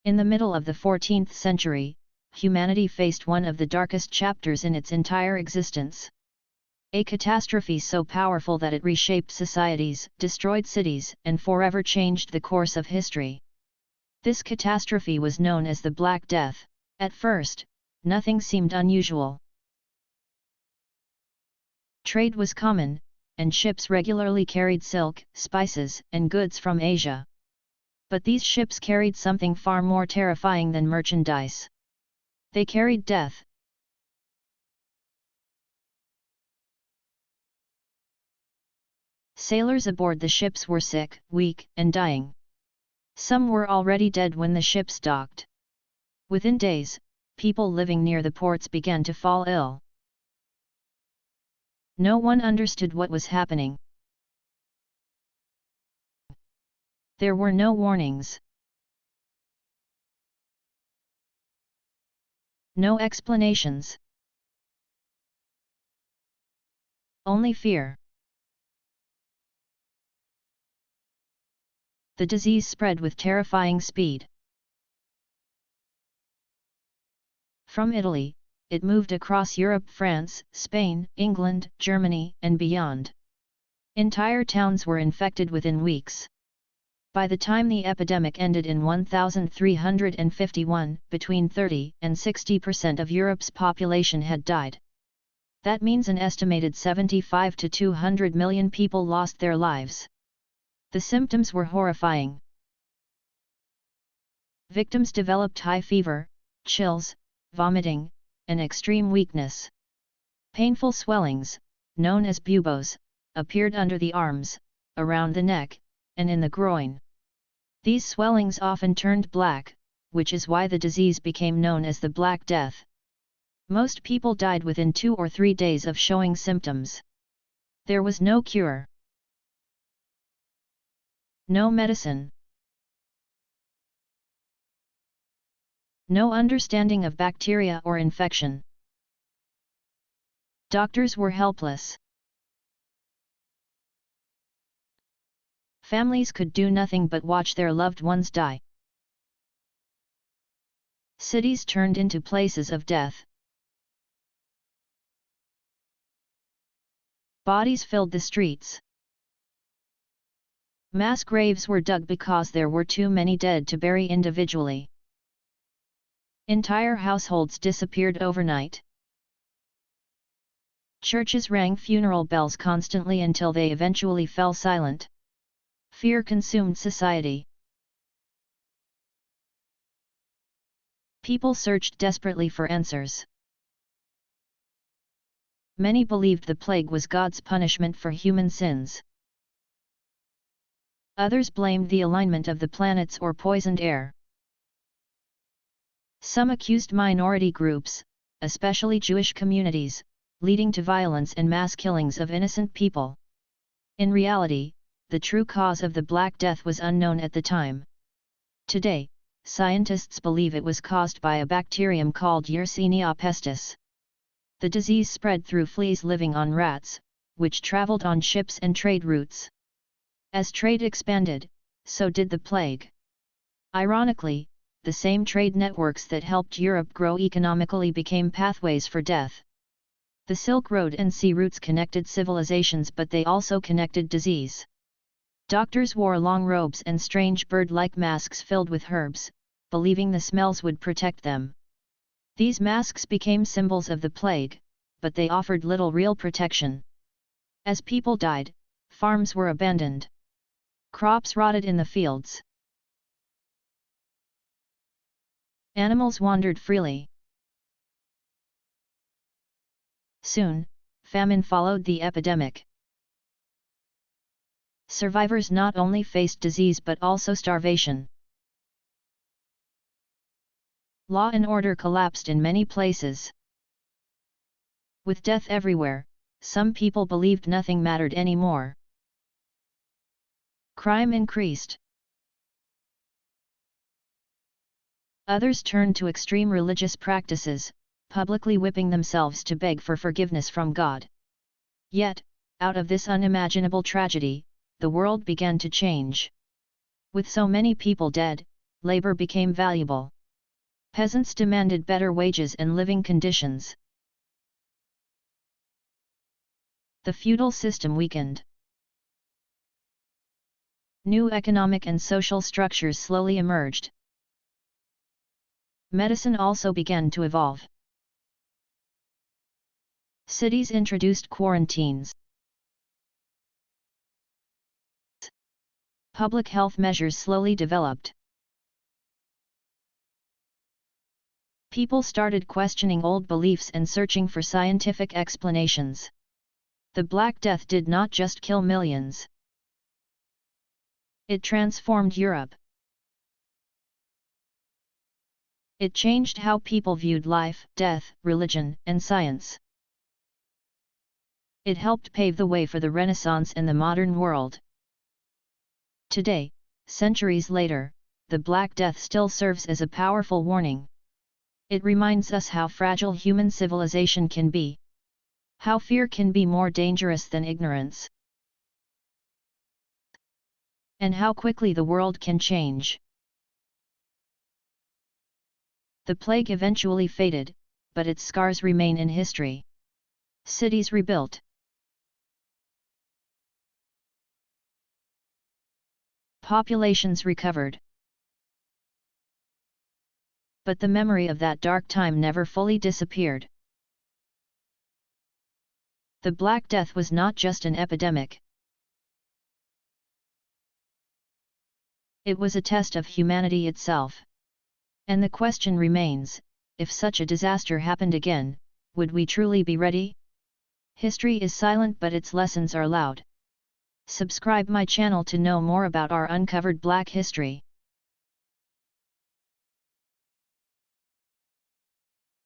In the middle of the 14th century, humanity faced one of the darkest chapters in its entire existence. A catastrophe so powerful that it reshaped societies, destroyed cities, and forever changed the course of history. This catastrophe was known as the Black Death. At first, nothing seemed unusual. Trade was common, and ships regularly carried silk, spices, and goods from Asia. But these ships carried something far more terrifying than merchandise. They carried death. Sailors aboard the ships were sick, weak, and dying. Some were already dead when the ships docked. Within days, people living near the ports began to fall ill. No one understood what was happening. There were no warnings. No explanations. Only fear. The disease spread with terrifying speed. From Italy, it moved across Europe, France, Spain, England, Germany, and beyond. Entire towns were infected within weeks. By the time the epidemic ended in 1351, between 30 and 60% of Europe's population had died. That means an estimated 75 to 200 million people lost their lives. The symptoms were horrifying. Victims developed high fever, chills, vomiting, and extreme weakness. Painful swellings, known as buboes, appeared under the arms, around the neck, and in the groin. These swellings often turned black, which is why the disease became known as the Black Death. Most people died within 2 or 3 days of showing symptoms. There was no cure. No medicine. No understanding of bacteria or infection. Doctors were helpless. Families could do nothing but watch their loved ones die. Cities turned into places of death. Bodies filled the streets. Mass graves were dug because there were too many dead to bury individually. Entire households disappeared overnight. Churches rang funeral bells constantly until they eventually fell silent. Fear consumed society. People searched desperately for answers. Many believed the plague was God's punishment for human sins. Others blamed the alignment of the planets or poisoned air. Some accused minority groups, especially Jewish communities, leading to violence and mass killings of innocent people. In reality, the true cause of the Black Death was unknown at the time. Today, scientists believe it was caused by a bacterium called Yersinia pestis. The disease spread through fleas living on rats, which traveled on ships and trade routes. As trade expanded, so did the plague. Ironically, the same trade networks that helped Europe grow economically became pathways for death. The Silk Road and sea routes connected civilizations, but they also connected disease. Doctors wore long robes and strange bird-like masks filled with herbs, believing the smells would protect them. These masks became symbols of the plague, but they offered little real protection. As people died, farms were abandoned. Crops rotted in the fields. Animals wandered freely. Soon, famine followed the epidemic. Survivors not only faced disease but also starvation. Law and order collapsed in many places. With death everywhere, some people believed nothing mattered anymore. Crime increased. Others turned to extreme religious practices, publicly whipping themselves to beg for forgiveness from God. Yet, out of this unimaginable tragedy, the world began to change. With so many people dead, labor became valuable. Peasants demanded better wages and living conditions. The feudal system weakened. New economic and social structures slowly emerged. Medicine also began to evolve. Cities introduced quarantines. Public health measures slowly developed. People started questioning old beliefs and searching for scientific explanations. The Black Death did not just kill millions. It transformed Europe. It changed how people viewed life, death, religion, and science. It helped pave the way for the Renaissance and the modern world. Today, centuries later, the Black Death still serves as a powerful warning. It reminds us how fragile human civilization can be. How fear can be more dangerous than ignorance. And how quickly the world can change. The plague eventually faded, but its scars remain in history. Cities rebuilt. Populations recovered. But the memory of that dark time never fully disappeared. The Black Death was not just an epidemic. It was a test of humanity itself. And the question remains, if such a disaster happened again, would we truly be ready? History is silent but its lessons are loud. Subscribe my channel to know more about our uncovered Black history.